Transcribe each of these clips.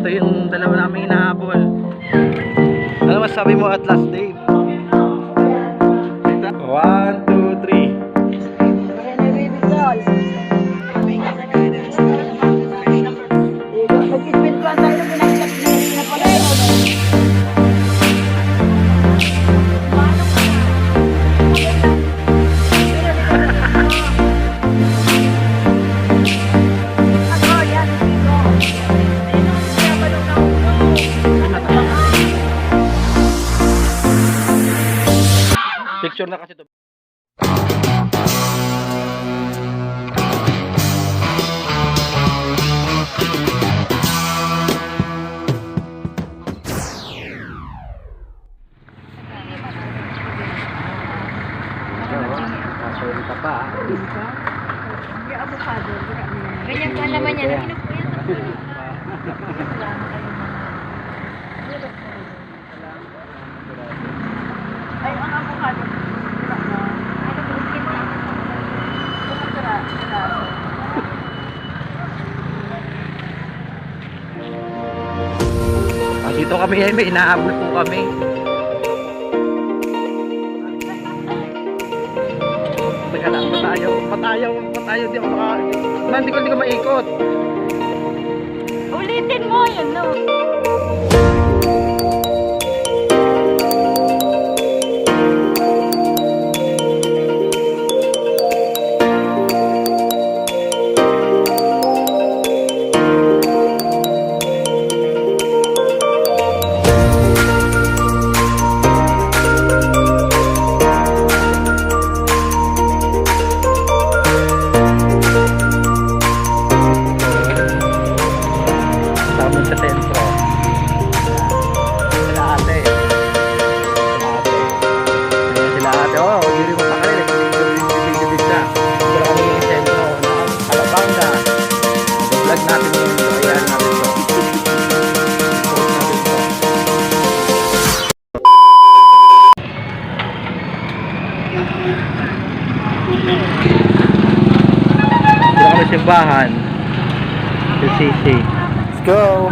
yung dalawa namin hinahabol. Ano masabi mo at last day? 1, 2, 3. Picture na kasi to. Sorry ka pa. Yung avocado. Ganyan pa naman yan. Ay, ang avocado. Dito kami ay may inaabot po kami. Teka lang, patayo, di ako hindi ko maikot. Ulitin mo yun, no? Sa sentro. Sila ate. Sila ate. Oh, hindi mo pa kayo. Bibig na. Sila kami yung sentro ng Kalabanga. Vlog natin yung ayan natin to. Post natin to. Sila kami simbahan. LCC. Let's go!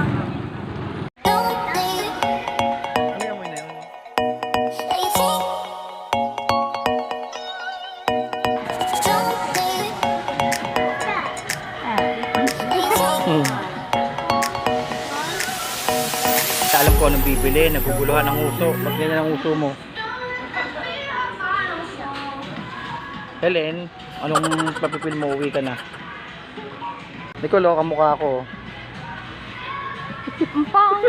Ano yung amoy na yun? Alam ko anong bibili, naguguluhan ng uso. Pag ganyan ang uso mo. Helen, anong papipil mo? Uwi ka na. Nicolo, kamukha ko. Ampang!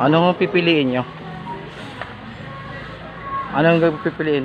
Anong pipiliin nyo? Anong pipiliin?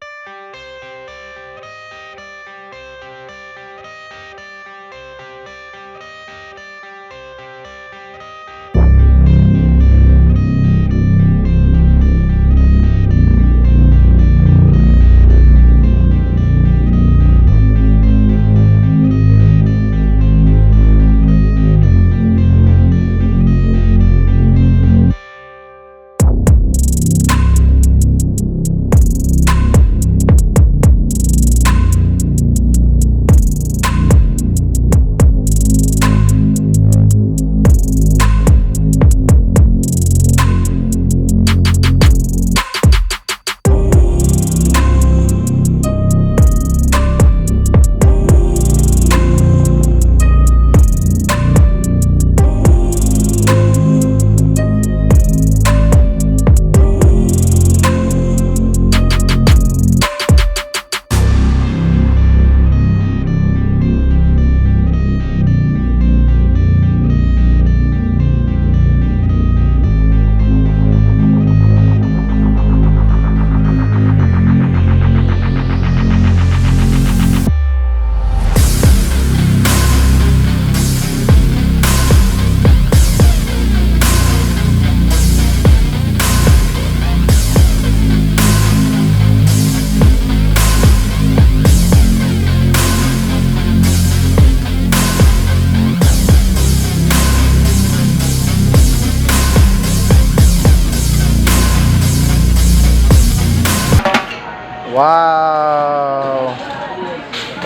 Wow!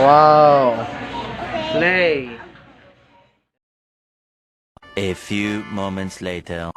Wow. Play. A few moments later.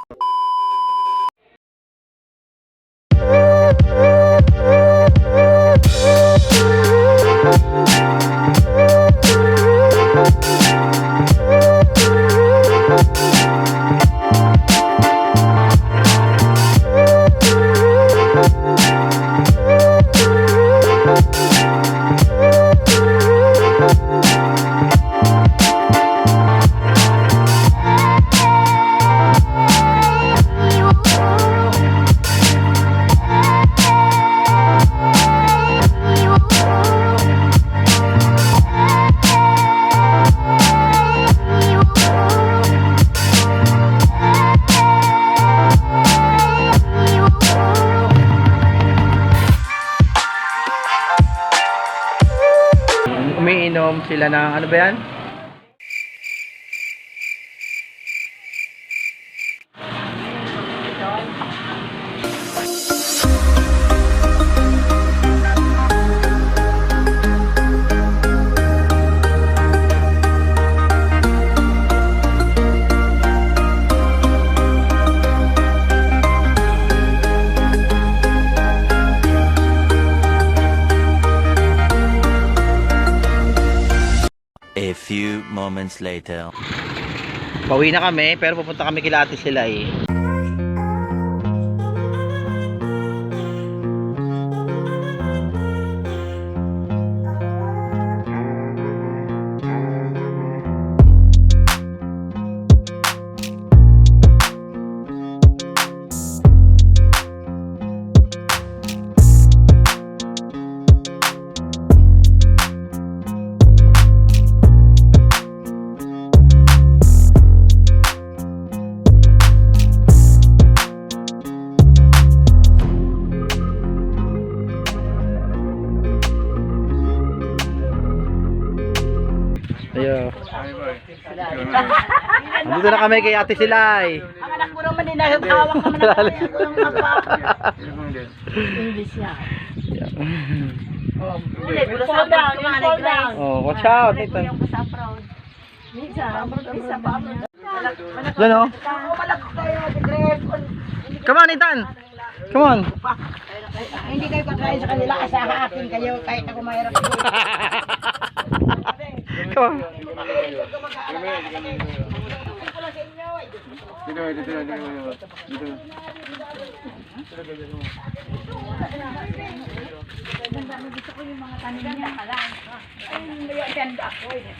Umiinom sila ng ano ba yan? A few moments later. Pauwi na kami, pero pupunta kami kila Ate sila eh. Ayo. Nandito na kami kay Ate Silay. Ang anak mo naman din, hawak naman ng English niya. Fall down. Oh, watch out. Ito. Yan oh. Come on, Ethan. Come on. Hindi kayo kakain sa kanila, sa akin kayo, kahit ako mahirap. Come on.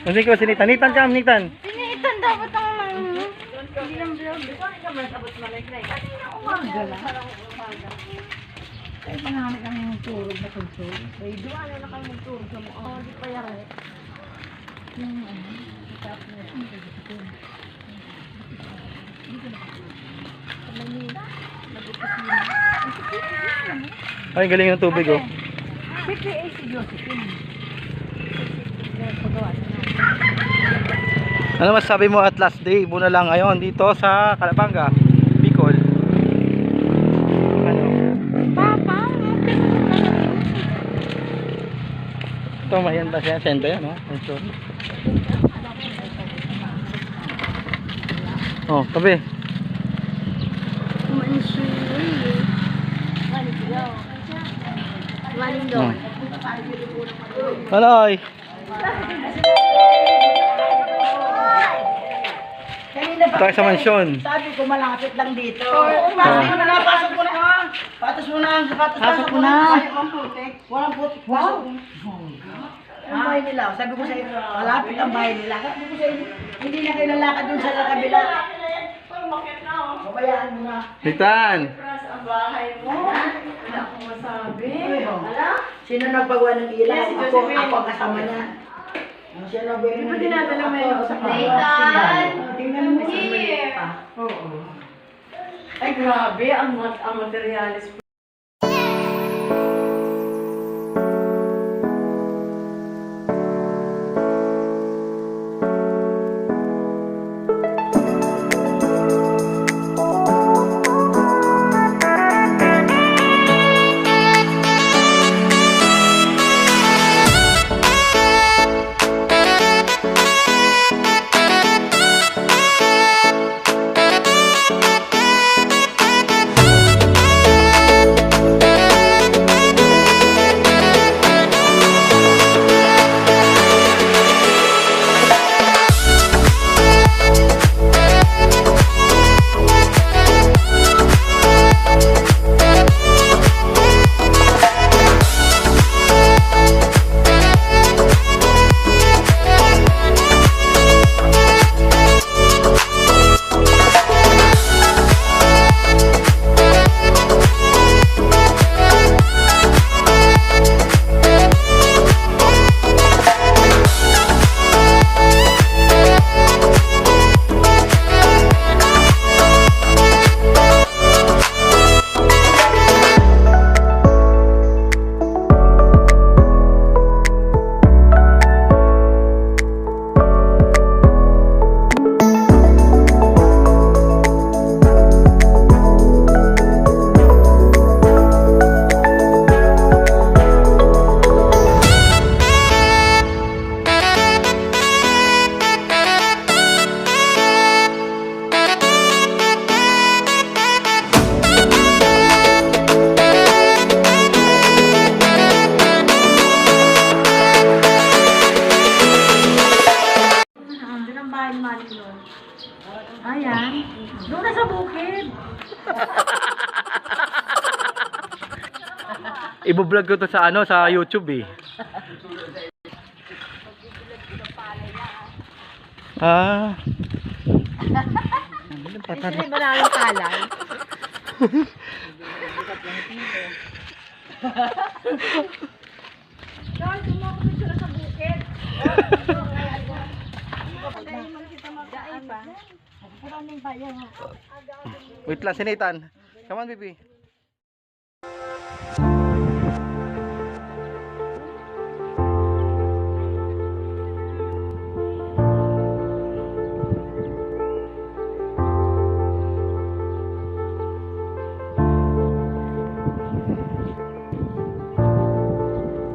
Hindi ko si Nitan. Nitan ka, Nitan. Sinitan dapat ang hindi lang vlog. Ay, pangalit kami yung turog na control. Ay, doon na kami yung turog sa mukha. Hindi pa yari. Yung ano, itap na yun. Ay, galing ng tubig oh. PPA si Josephine. Ano masasabi mo at last day mo na lang ngayon dito sa Calabanga, Bicol? Ano? Papa, Ito mayan ba siya? Send ba yan? Oh, oh, tabi. Oh. Haloy. Tayo sa mansyon. sabi ko malapit lang dito. Pasok mo na, pasok mo na. Patos mo na, pasok mo na. Walang putik. Wow. Ang bahay nila, sabi ko sa iyo, malapit ang bahay nila. Sabi ko sa iyo, hindi na kayo lalakad dun sa kabila. Pabayaan mo na. Nitan. Ang bahay mo. Wala akong masabi. Sino nagpagawa ng ilaw? Ako ang kasama niya. Siya nagpagawa ng ilaw. Hindi dinadala mo yun sa Nathan! Tingnan mo sa maliit pa. Oo. Ay, grabe. Ang materialis. Ibo-vlog ko to sa ano, sa YouTube eh. Ah. Hindi ba namin kalay? Wait lang, si Nathan. Come on, baby.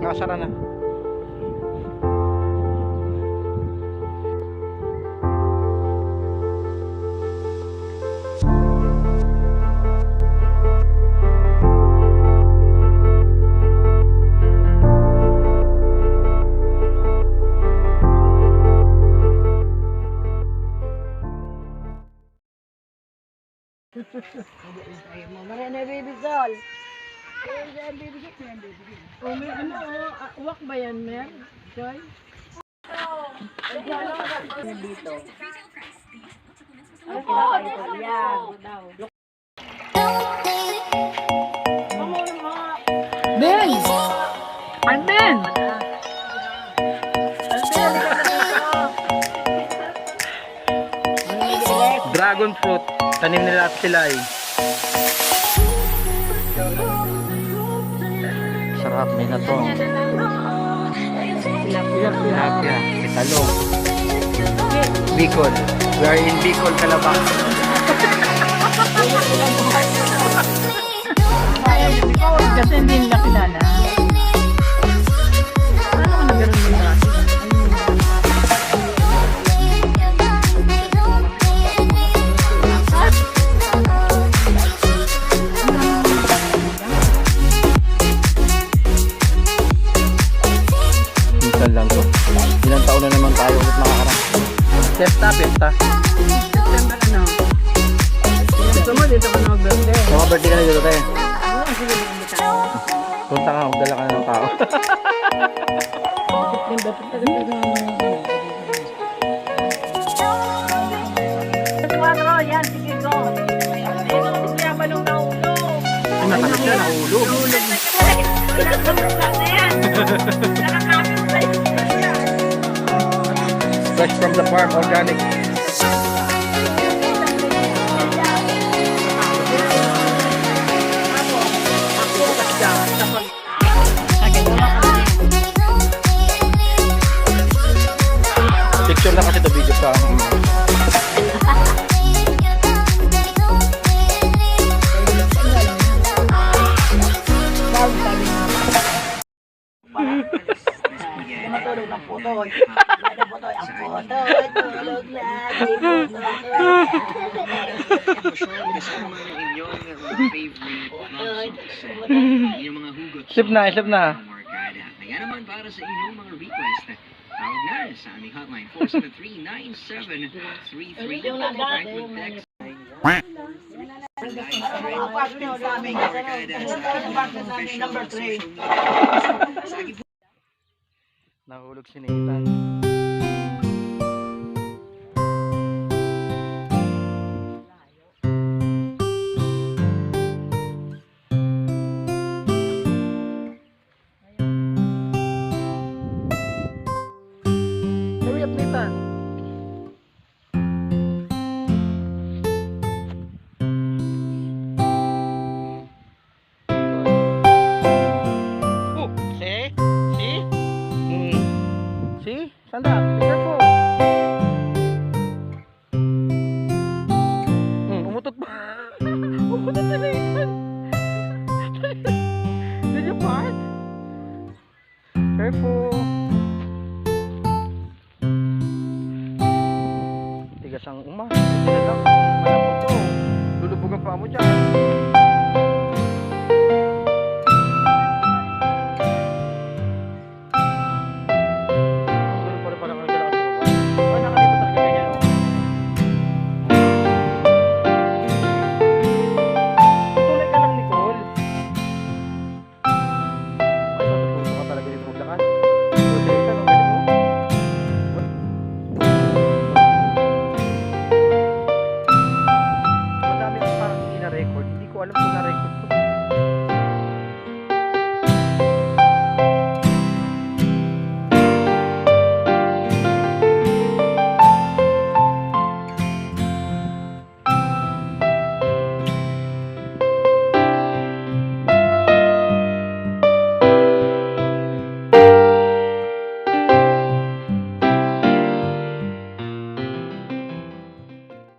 Nakasara na. Marina baby doll. Uwak ba yan, Mer? Joy? Ben! Alben! Dragon fruit. Tanim nila at sila eh. Sarap, may natong. Tilapia, italong. Bicol. We are in Bicol, Calabang. Kasi hindi nila kilala. Ano kung nagkaroon mo natin? Minsan lang to. Ilang taon na naman tayo ulit makakarang. Pesta, pesta. September ano? Gusto mo dito ka na mag-birthday? Mga birthday ka na dito tayo. Oo, sige, hindi tayo. Punta ka, magdala ka na ng tao. September, pagkagabi ka naman. Yan, sige go. Ayun, kaya ba nung naulog? Ay, natakot siya, nahulog. Fresh from the farm, organic. Picture na kasi ito video sa Matulog ng putoy. Bada putoy. Ang putoy. Tulog na. Di putoy. Kasama ng inyong favorite yung mga hugot Slip na, slip na. Morgada. Kaya naman para sa inyong mga request, tawag na sa aming hotline 473-9733. Right with text. Ang partner sa amin. Ang partner sa amin. Number 3. Nahulog si Nathan. Hurry up, Nathan. Oh, see? See? See? Stand up. Be careful. Umutot pa. Umutot na Nathan. Did you fart? Careful.